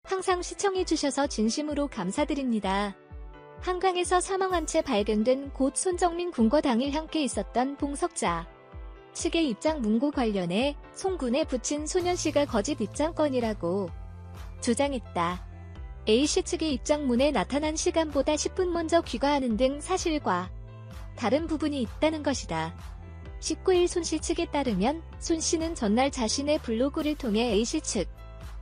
항상 시청해주셔서 진심으로 감사드립니다. 한강에서 사망한 채 발견된 곧 손정민 군과 당일 함께 있었던 봉석자 측의 입장 문구 관련해 송군에 붙인 소년씨가 거짓 입장권이라고 주장했다. A씨 측의 입장문에 나타난 시간보다 10분 먼저 귀가하는 등 사실과 다른 부분이 있다는 것이다. 19일 손씨 측에 따르면 손씨는 전날 자신의 블로그를 통해 A씨 측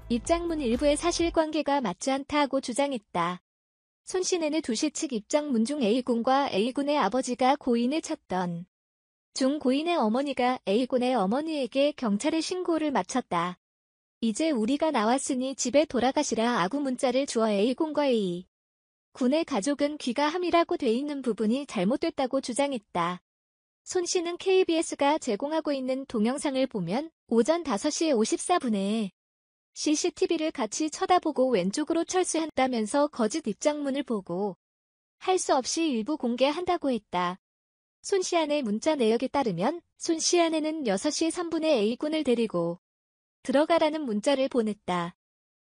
입장문 일부의 사실관계가 맞지 않다고 주장했다. 손씨는 2시 측 입장문 중 A군과 A군의 아버지가 고인을 찾던 중 고인의 어머니가 A군의 어머니에게 경찰에 신고를 마쳤다. 이제 우리가 나왔으니 집에 돌아가시라 아구 문자를 주어 A군과 A군의 가족은 귀가함이라고 돼 있는 부분이 잘못됐다고 주장했다. 손씨는 KBS가 제공하고 있는 동영상을 보면 오전 5시 54분에 CCTV를 같이 쳐다보고 왼쪽으로 철수한다면서 거짓 입장문을 보고 할 수 없이 일부 공개한다고 했다. 손씨 아내 문자 내역에 따르면 손씨 아내는 6시 3분에 A군을 데리고 들어가라는 문자를 보냈다.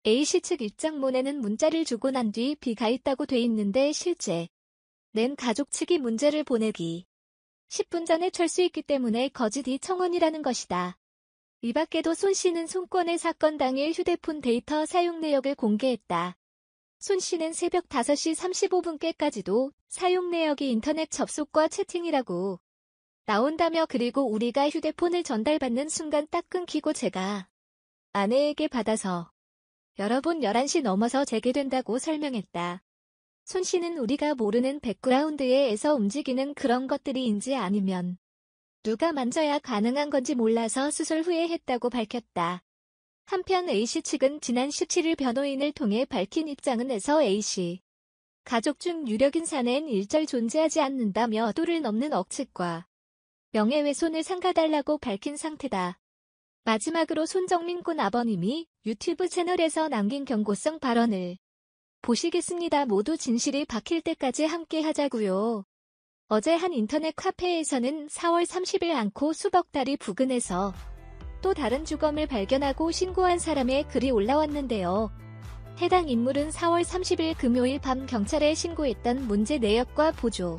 A씨 측 입장문에는 문자를 주고 난 뒤 비가 있다고 돼 있는데 실제 낸 가족 측이 문제를 보내기 10분 전에 철수했기 때문에 거짓이 청원이라는 것이다. 이 밖에도 손씨는 손권의 사건 당일 휴대폰 데이터 사용 내역을 공개했다. 손씨는 새벽 5시 35분께까지도 사용 내역이 인터넷 접속과 채팅이라고 나온다며 그리고 우리가 휴대폰을 전달받는 순간 딱 끊기고 제가 아내에게 받아서 여러 번 11시 넘어서 재개된다고 설명했다. 손씨는 우리가 모르는 백그라운드에서 움직이는 그런 것들이인지 아니면 누가 만져야 가능한 건지 몰라서 수술 후에 했다고 밝혔다. 한편 A씨 측은 지난 17일 변호인을 통해 밝힌 입장은 에서 A씨 가족 중 유력인사는 일절 존재하지 않는다며 도를 넘는 억측과 명예훼손을 삼가달라고 밝힌 상태다. 마지막으로 손정민 군 아버님이 유튜브 채널에서 남긴 경고성 발언을 보시겠습니다. 모두 진실이 박힐 때까지 함께 하자고요. 어제 한 인터넷 카페에서는 4월 30일 않고 수억 달이 부근에서 또 다른 주검을 발견하고 신고한 사람의 글이 올라왔는데요. 해당 인물은 4월 30일 금요일 밤 경찰에 신고했던 문제 내역과 보조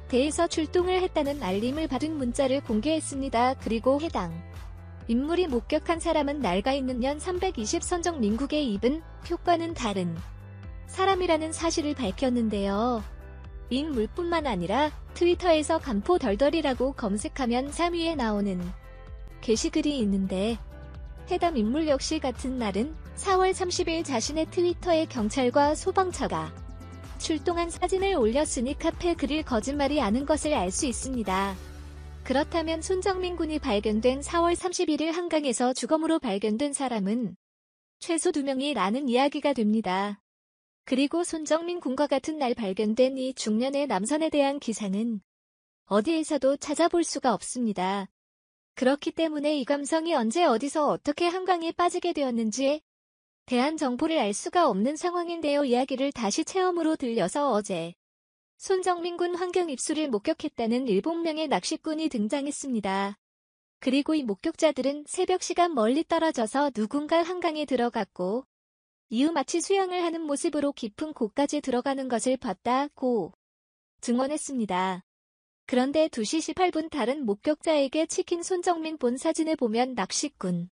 대에서 출동을 했다는 알림을 받은 문자를 공개했습니다. 그리고 해당 인물이 목격한 사람은 낡아 있는 연 320 선정 민국에 입은 효과는 다른 사람이라는 사실을 밝혔는데요. 인물뿐만 아니라 트위터에서 간포 덜덜이라고 검색하면 3위에 나오는 게시글이 있는데 해당 인물 역시 같은 날은 4월 30일 자신의 트위터에 경찰과 소방차가 출동한 사진을 올렸으니 카페 글을 거짓말이 아닌 것을 알 수 있습니다. 그렇다면 손정민 군이 발견된 4월 31일 한강에서 주검으로 발견된 사람은 최소 2명이라는 이야기가 됩니다. 그리고 손정민 군과 같은 날 발견된 이 중년의 남성에 대한 기사는 어디에서도 찾아볼 수가 없습니다. 그렇기 때문에 이 감성이 언제 어디서 어떻게 한강에 빠지게 되었는지에 대한 정보를 알 수가 없는 상황인데요. 이야기를 다시 체험으로 들려서 어제 손정민 군 환경 입수를 목격했다는 7명의 낚시꾼이 등장했습니다. 그리고 이 목격자들은 새벽 시간 멀리 떨어져서 누군가 한강에 들어갔고 이후 마치 수영을 하는 모습으로 깊은 곳까지 들어가는 것을 봤다고 증언했습니다. 그런데 2시 18분 다른 목격자에게 찍힌 손정민 본 사진을 보면 낚시꾼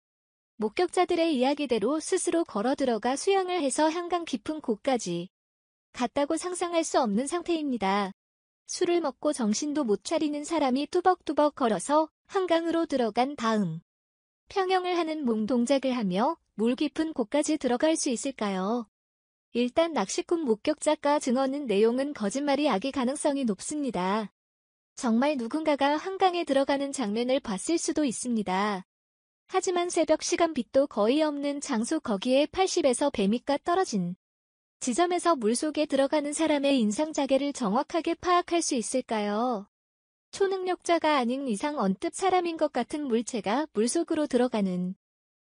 목격자들의 이야기대로 스스로 걸어 들어가 수영을 해서 한강 깊은 곳까지 갔다고 상상할 수 없는 상태입니다. 술을 먹고 정신도 못 차리는 사람이 뚜벅뚜벅 걸어서 한강으로 들어간 다음 평영을 하는 몸 동작을 하며 물 깊은 곳까지 들어갈 수 있을까요? 일단 낚시꾼 목격자가 증언은 내용은 거짓말이 아닐 가능성이 높습니다. 정말 누군가가 한강에 들어가는 장면을 봤을 수도 있습니다. 하지만 새벽 시간 빛도 거의 없는 장소 거기에 80에서 100m 떨어진 지점에서 물속에 들어가는 사람의 인상자계를 정확하게 파악할 수 있을까요? 초능력자가 아닌 이상 언뜻 사람인 것 같은 물체가 물속으로 들어가는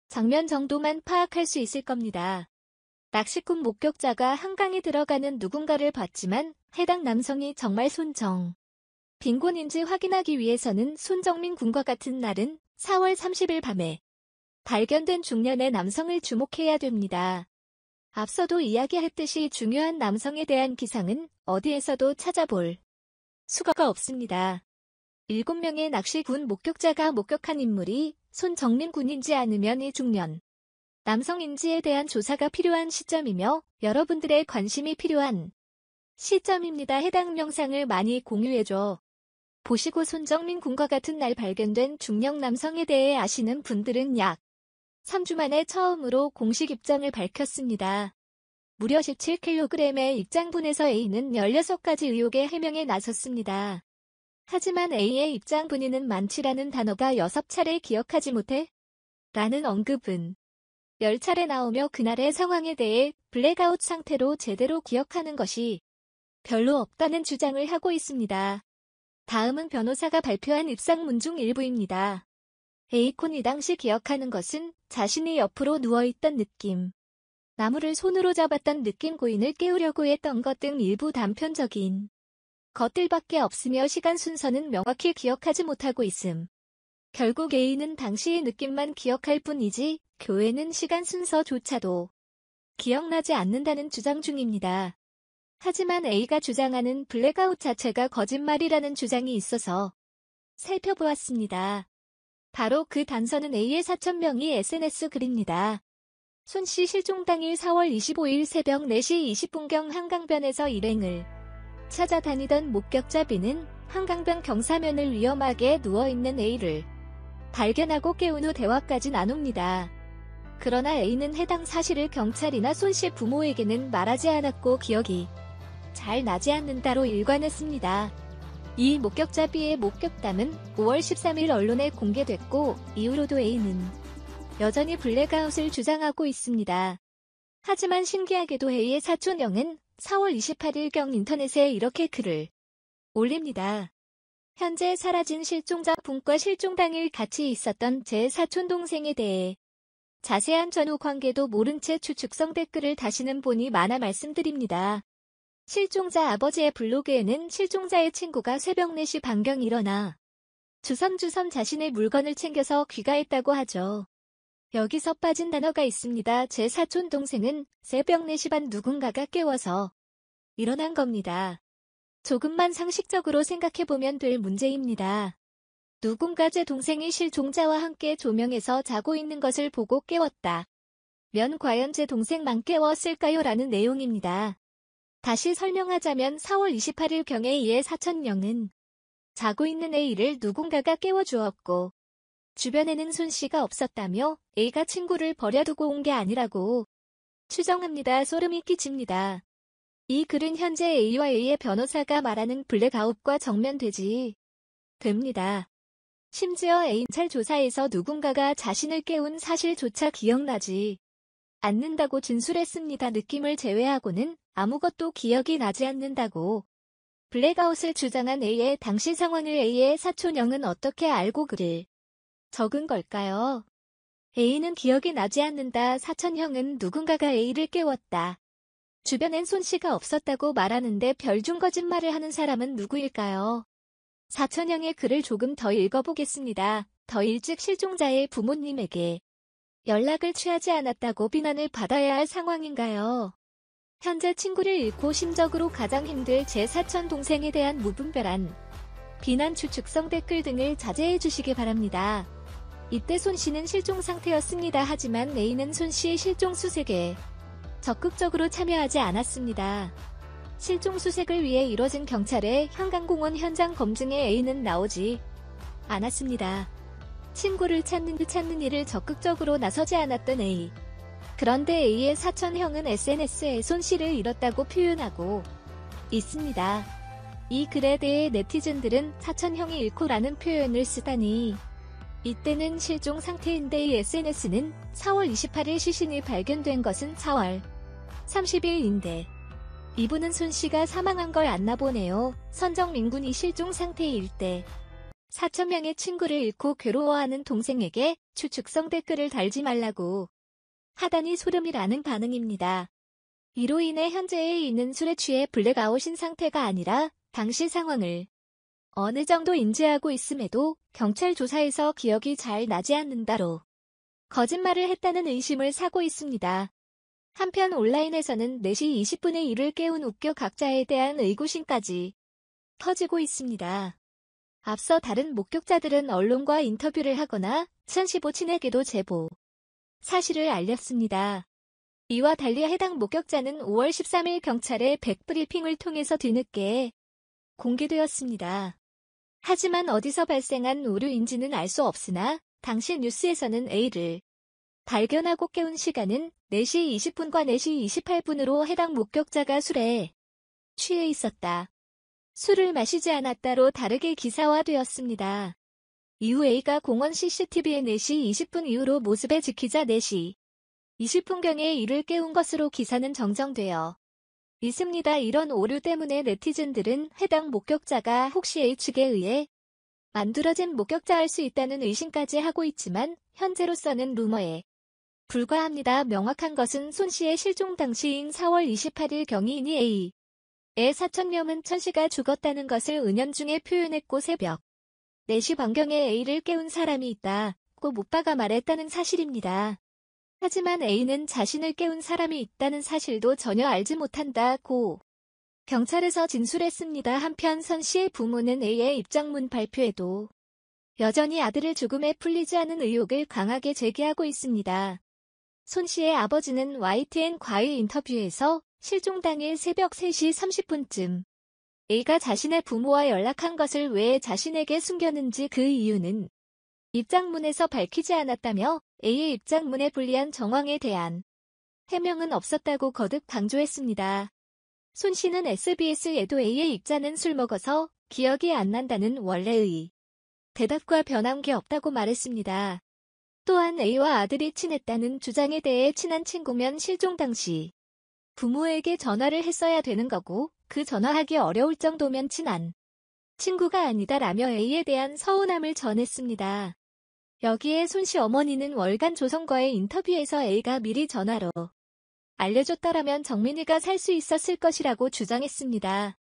장면 정도만 파악할 수 있을 겁니다. 낚시꾼 목격자가 한강에 들어가는 누군가를 봤지만 해당 남성이 정말 손정민군인지 확인하기 위해서는 손정민 군과 같은 날은 4월 30일 밤에 발견된 중년의 남성을 주목해야 됩니다. 앞서도 이야기했듯이 중요한 남성에 대한 기상은 어디에서도 찾아볼 수가 없습니다. 7명의 낚시군 목격자가 목격한 인물이 손정민 군인지 아니면 이 중년 남성인지에 대한 조사가 필요한 시점이며 여러분들의 관심이 필요한 시점입니다. 해당 영상을 많이 공유해줘 보시고 손정민 군과 같은 날 발견된 중년 남성에 대해 아시는 분들은 약 3주 만에 처음으로 공식 입장을 밝혔습니다. 무려 17kg의 입장분에서 A는 16가지 의혹의 해명에 나섰습니다. 하지만 A의 입장 분위는 많지라는 단어가 6차례 기억하지 못해? 라는 언급은 10차례 나오며 그날의 상황에 대해 블랙아웃 상태로 제대로 기억하는 것이 별로 없다는 주장을 하고 있습니다. 다음은 변호사가 발표한 입상문 중 일부입니다. A콘이 당시 기억하는 것은 자신이 옆으로 누워있던 느낌, 나무를 손으로 잡았던 느낌, 고인을 깨우려고 했던 것 등 일부 단편적인 것들밖에 없으며 시간 순서는 명확히 기억하지 못하고 있음. 결국 A는 당시의 느낌만 기억할 뿐이지 교회는 시간 순서조차도 기억나지 않는다는 주장 중입니다. 하지만 A가 주장하는 블랙아웃 자체가 거짓말이라는 주장이 있어서 살펴보았습니다. 바로 그 단서는 A의 4,000명이 SNS 글입니다. 손 씨 실종 당일 4월 25일 새벽 4시 20분경 한강변에서 일행을 찾아다니던 목격자 B는 한강변 경사면을 위험하게 누워있는 A를 발견하고 깨운 후 대화까지 나눕니다. 그러나 A는 해당 사실을 경찰이나 손 씨 부모에게는 말하지 않았고 기억이 잘 나지 않는다로 일관했습니다. 이 목격자 B의 목격담은 5월 13일 언론에 공개됐고 이후로도 A는 여전히 블랙아웃을 주장하고 있습니다. 하지만 신기하게도 A의 사촌 형은 4월 28일경 인터넷에 이렇게 글을 올립니다. 현재 사라진 실종자 분과 실종 당일 같이 있었던 제 사촌 동생에 대해 자세한 전후 관계도 모른 채 추측성 댓글을 다시는 보니 많아 말씀드립니다. 실종자 아버지의 블로그에는 실종자의 친구가 새벽 4시 반경 일어나 주섬주섬 자신의 물건을 챙겨서 귀가했다고 하죠. 여기서 빠진 단어가 있습니다. 제 사촌 동생은 새벽 4시 반 누군가가 깨워서 일어난 겁니다. 조금만 상식적으로 생각해보면 될 문제입니다. 누군가 제 동생이 실종자와 함께 조명에서 자고 있는 것을 보고 깨웠다. 면 과연 제 동생만 깨웠을까요? 라는 내용입니다. 다시 설명하자면 4월 28일경에 A의 사촌형은 자고 있는 A를 누군가가 깨워주었고 주변에는 손 씨가 없었다며 A가 친구를 버려두고 온 게 아니라고 추정합니다. 소름이 끼칩니다. 이 글은 현재 A와 A의 변호사가 말하는 블랙아웃과 정면되지 됩니다. 심지어 A 경찰 조사에서 누군가가 자신을 깨운 사실조차 기억나지 않는다고 진술했습니다. 느낌을 제외하고는 아무것도 기억이 나지 않는다고 블랙아웃을 주장한 A의 당시 상황을 A의 사촌형은 어떻게 알고 글을 적은 걸까요? A는 기억이 나지 않는다. 사촌형은 누군가가 A를 깨웠다. 주변엔 손 씨가 없었다고 말하는데 별중 거짓말을 하는 사람은 누구일까요? 사촌형의 글을 조금 더 읽어보겠습니다. 더 일찍 실종자의 부모님에게 연락을 취하지 않았다고 비난을 받아야 할 상황인가요? 현재 친구를 잃고 심적으로 가장 힘들 제 사촌 동생에 대한 무분별한 비난 추측성 댓글 등을 자제해 주시기 바랍니다. 이때 손 씨는 실종 상태였습니다. 하지만 A는 손 씨의 실종 수색에 적극적으로 참여하지 않았습니다. 실종 수색을 위해 이뤄진 경찰의 한강공원 현장 검증에 A는 나오지 않았습니다. 친구를 찾는 일을 적극적으로 나서지 않았던 A. 그런데 A의 사촌형은 SNS에 손 씨를 잃었다고 표현하고 있습니다. 이 글에 대해 네티즌들은 사촌형이 잃고라는 표현을 쓰다니. 이때는 실종 상태인데 이 SNS는 4월 28일 시신이 발견된 것은 4월 30일인데 이분은 손 씨가 사망한 걸 안나 보네요. 선정민 군이 실종 상태일 때 사촌형의 친구를 잃고 괴로워하는 동생에게 추측성 댓글을 달지 말라고 하다니 소름이라는 반응입니다. 이로 인해 현재의 A는 술에 취해 블랙아웃인 상태가 아니라 당시 상황을 어느 정도 인지하고 있음에도 경찰 조사에서 기억이 잘 나지 않는다로 거짓말을 했다는 의심을 사고 있습니다. 한편 온라인에서는 4시 20분에 이를 깨운 웃겨 각자에 대한 의구심까지 터지고 있습니다. 앞서 다른 목격자들은 언론과 인터뷰를 하거나 천시보 친에게도 제보 사실을 알렸습니다. 이와 달리 해당 목격자는 5월 13일 경찰의 백브리핑을 통해서 뒤늦게 공개되었습니다. 하지만 어디서 발생한 오류인지는 알 수 없으나 당시 뉴스에서는 A를 발견하고 깨운 시간은 4시 20분과 4시 28분으로 해당 목격자가 술에 취해 있었다. 술을 마시지 않았다로 다르게 기사화되었습니다. 이후 A가 공원 CCTV에 4시 20분 이후로 모습에 지키자 4시 20분경에 이를 깨운 것으로 기사는 정정되어 있습니다. 이런 오류 때문에 네티즌들은 해당 목격자가 혹시 A 측에 의해 만들어진 목격자일 수 있다는 의심까지 하고 있지만 현재로서는 루머에 불과합니다. 명확한 것은 손 씨의 실종 당시인 4월 28일 경이인이 A의 사촌녀문 천 씨가 죽었다는 것을 은연중에 표현했고 새벽 4시 반경에 A를 깨운 사람이 있다고 오빠가 말했다는 사실입니다. 하지만 A는 자신을 깨운 사람이 있다는 사실도 전혀 알지 못한다고 경찰에서 진술했습니다. 한편 선 씨의 부모는 A의 입장문 발표에도 여전히 아들의 죽음에 풀리지 않은 의혹을 강하게 제기하고 있습니다. 손 씨의 아버지는 YTN 과의 인터뷰에서 실종 당일 새벽 3시 30분쯤 A가 자신의 부모와 연락한 것을 왜 자신에게 숨겼는지 그 이유는 입장문에서 밝히지 않았다며 A의 입장문에 불리한 정황에 대한 해명은 없었다고 거듭 강조했습니다. 손 씨는 SBS에도 A의 입자는 술 먹어서 기억이 안 난다는 원래의 대답과 변한 게 없다고 말했습니다. 또한 A와 아들이 친했다는 주장에 대해 친한 친구면 실종 당시 부모에게 전화를 했어야 되는 거고 그 전화하기 어려울 정도면 친한 친구가 아니다라며 A에 대한 서운함을 전했습니다. 여기에 손 씨 어머니는 월간 조선과의 인터뷰에서 A가 미리 전화로 알려줬더라면 정민이가 살 수 있었을 것이라고 주장했습니다.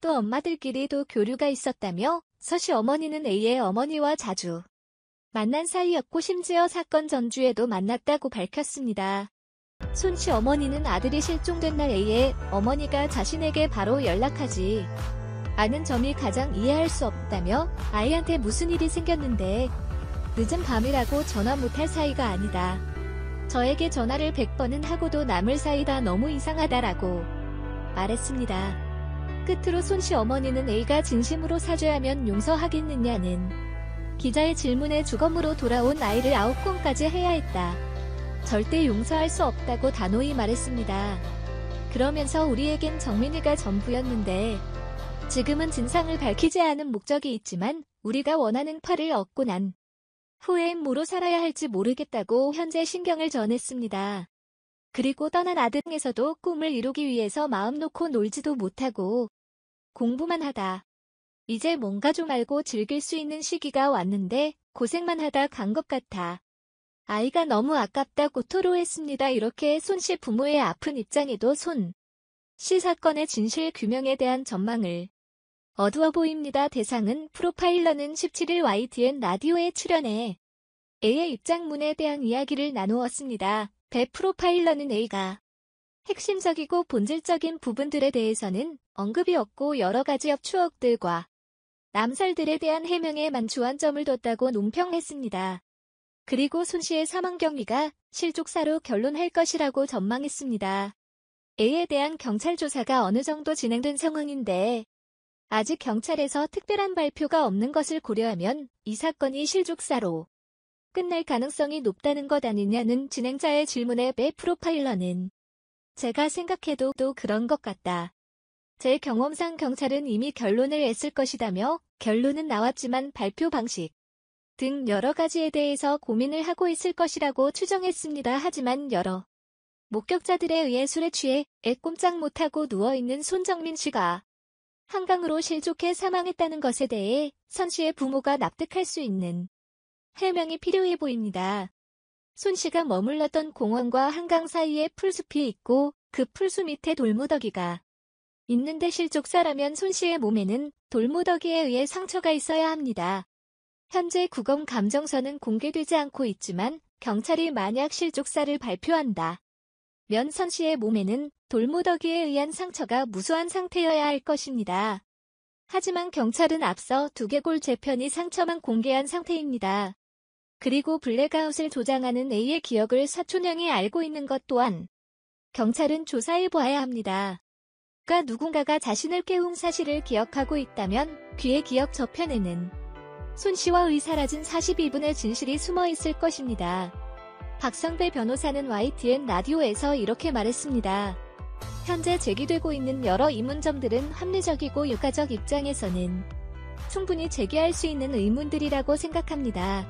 또 엄마들끼리도 교류가 있었다며 서 씨 어머니는 A의 어머니와 자주 만난 사이였고 심지어 사건 전주에도 만났다고 밝혔습니다. 손 씨 어머니는 아들이 실종된 날 A의 어머니가 자신에게 바로 연락하지 않은 점이 가장 이해할 수 없다며 아이한테 무슨 일이 생겼는데 늦은 밤이라고 전화 못할 사이가 아니다. 저에게 전화를 100번은 하고도 남을 사이다 너무 이상하다라고 말했습니다. 끝으로 손 씨 어머니는 A가 진심으로 사죄하면 용서하겠느냐는 기자의 질문에 주검으로 돌아온 아이를 9건까지 해야 했다. 절대 용서할 수 없다고 단호히 말했습니다. 그러면서 우리에겐 정민이가 전부였는데 지금은 진상을 밝히지 않은 목적이 있지만 우리가 원하는 팔을 얻고 난 후에 뭐로 살아야 할지 모르겠다고 현재 신경을 전했습니다. 그리고 떠난 아들에서도 꿈을 이루기 위해서 마음 놓고 놀지도 못하고 공부만 하다. 이제 뭔가 좀 알고 즐길 수 있는 시기가 왔는데 고생만 하다 간 것 같아. 아이가 너무 아깝다고 토로했습니다. 이렇게 손 씨 부모의 아픈 입장에도 손 씨 사건의 진실 규명에 대한 전망을 어두워 보입니다. 대상은 프로파일러는 17일 YTN 라디오에 출연해 A의 입장문에 대한 이야기를 나누었습니다. 배 프로파일러는 A가 핵심적이고 본질적인 부분들에 대해서는 언급이 없고 여러 가지 추억들과 남살들에 대한 해명에만 주안점을 뒀다고 논평했습니다. 그리고 손 씨의 사망 경위가 실족사로 결론할 것이라고 전망했습니다. A에 대한 경찰 조사가 어느 정도 진행된 상황인데 아직 경찰에서 특별한 발표가 없는 것을 고려하면 이 사건이 실족사로 끝날 가능성이 높다는 것 아니냐는 진행자의 질문에 배 프로파일러는 제가 생각해도 또 그런 것 같다. 제 경험상 경찰은 이미 결론을 냈을 것이다며 결론은 나왔지만 발표 방식 등 여러 가지에 대해서 고민을 하고 있을 것이라고 추정했습니다. 하지만 여러 목격자들에 의해 술에 취해 꼼짝 못하고 누워있는 손정민 씨가 한강으로 실족해 사망했다는 것에 대해 선 씨의 부모가 납득할 수 있는 해명이 필요해 보입니다. 손 씨가 머물렀던 공원과 한강 사이에 풀숲이 있고 그 풀숲 밑에 돌무더기가 있는데 실족사라면 손 씨의 몸에는 돌무더기에 의해 상처가 있어야 합니다. 현재 구검 감정서는 공개되지 않고 있지만 경찰이 만약 실족사를 발표한다 선 씨의 몸에는 돌무더기에 의한 상처가 무수한 상태여야 할 것입니다. 하지만 경찰은 앞서 두개골 재편이 상처만 공개한 상태입니다. 그리고 블랙아웃을 조장하는 A의 기억을 사촌형이 알고 있는 것 또한 경찰은 조사해보아야 합니다. 그러니까 누군가가 자신을 깨운 사실을 기억하고 있다면 귀의 기억 저편에는 손 씨와 의 사라진 42분의 진실이 숨어 있을 것입니다. 박성배 변호사는 YTN 라디오에서 이렇게 말했습니다. 현재 제기되고 있는 여러 의문점들은 합리적이고 유가적 입장에서는 충분히 제기할 수 있는 의문들이라고 생각합니다.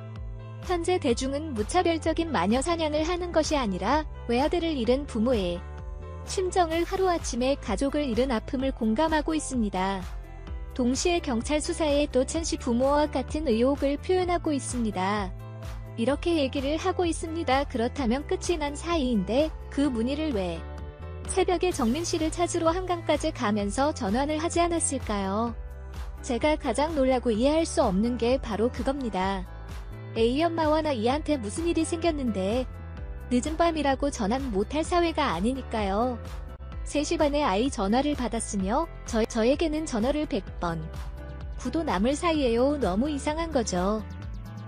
현재 대중은 무차별적인 마녀 사냥을 하는 것이 아니라 외아들을 잃은 부모의 심정을 하루아침에 가족을 잃은 아픔을 공감하고 있습니다. 동시에 경찰 수사에 또 천 씨 부모와 같은 의혹을 표현하고 있습니다. 이렇게 얘기를 하고 있습니다. 그렇다면 끝이 난 사이인데 그 문의를 왜 새벽에 정민 씨를 찾으러 한강까지 가면서 전화를 하지 않았을까요? 제가 가장 놀라고 이해할 수 없는 게 바로 그겁니다. A 엄마와 나 이한테 무슨 일이 생겼는데 늦은 밤이라고 전화 못할 사회가 아니니까요. 3시 반에 아이 전화를 받았으며 저에게는 전화를 100번. 구도 남을 사이에요. 너무 이상한 거죠.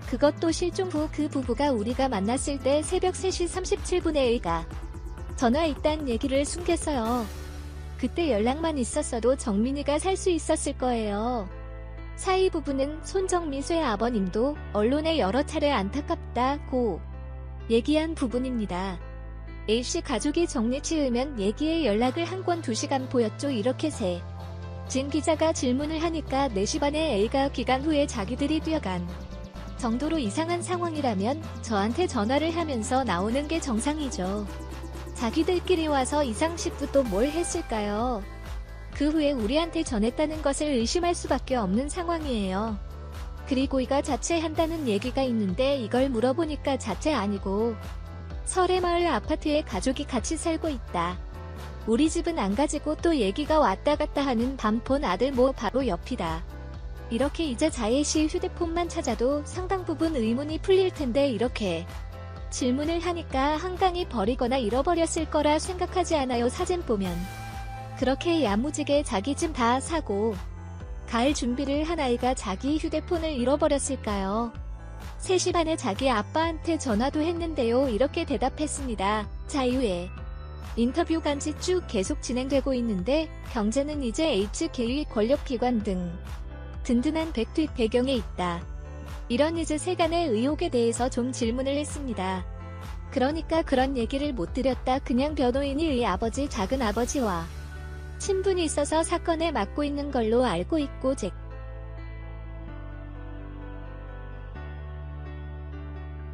그것도 실종 후 그 부부가 우리가 만났을 때 새벽 3시 37분에 A가 전화했단 얘기를 숨겼어요. 그때 연락만 있었어도 정민이가 살 수 있었을 거예요. 사이 부부는 손정민수의 아버님도 언론에 여러 차례 안타깝다고 얘기한 부분입니다. A씨 가족이 정리 치으면 얘기에 연락을 한 건 2시간 보였죠. 이렇게 진 기자가 질문을 하니까 4시 반에 A가 귀간 후에 자기들이 뛰어간 정도로 이상한 상황이라면 저한테 전화를 하면서 나오는 게 정상이죠. 자기들끼리 와서 이상 싶고 또 뭘 했을까요? 그 후에 우리한테 전했다는 것을 의심할 수밖에 없는 상황이에요. 그리고 이가 자체한다는 얘기가 있는데 이걸 물어보니까 자체 아니고 설해마을 아파트에 가족이 같이 살고 있다. 우리 집은 안 가지고 또 얘기가 왔다 갔다 하는 밤폰 아들 바로 옆이다. 이렇게 이제 자예씨 휴대폰만 찾아도 상당 부분 의문이 풀릴 텐데 이렇게 질문을 하니까 한강이 버리거나 잃어버렸을 거라 생각하지 않아요. 사진 보면 그렇게 야무지게 자기 짐 다 사고 갈 준비를 한 아이가 자기 휴대폰을 잃어버렸을까요? 3시 반에 자기 아빠한테 전화도 했는데요. 이렇게 대답했습니다. 자유의 인터뷰 간지 쭉 계속 진행되고 있는데 경제는 이제 HK의 권력기관 등 든든한 백투입 배경에 있다. 이런 이즈 세간의 의혹에 대해서 좀 질문을 했습니다. 그러니까 그런 얘기를 못 드렸다. 그냥 변호인이 의 아버지 작은 아버지와 친분이 있어서 사건에 맡고 있는 걸로 알고 있고